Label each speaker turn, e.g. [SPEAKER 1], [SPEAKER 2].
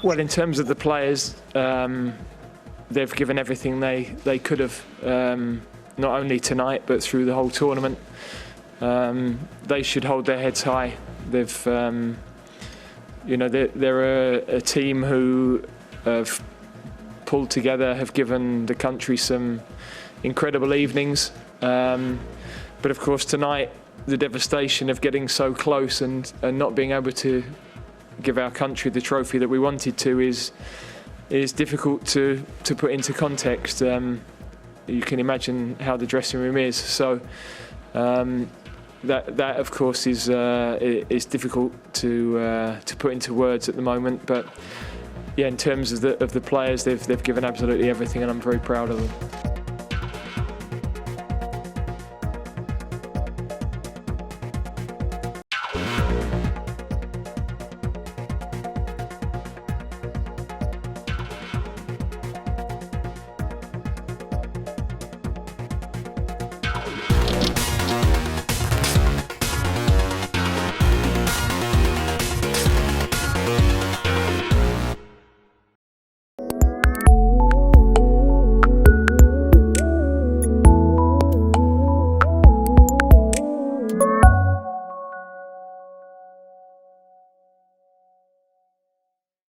[SPEAKER 1] Well, in terms of the players, they've given everything they could have, not only tonight but through the whole tournament. They should hold their heads high. They've, they're a team who have pulled together, have given the country some incredible evenings. But of course, tonight, the devastation of getting so close and not being able to give our country the trophy that we wanted to is difficult to put into context. You can imagine how the dressing room is. So that of course is difficult to put into words at the moment. But yeah, in terms of the players, they've given absolutely everything, and I'm very proud of them.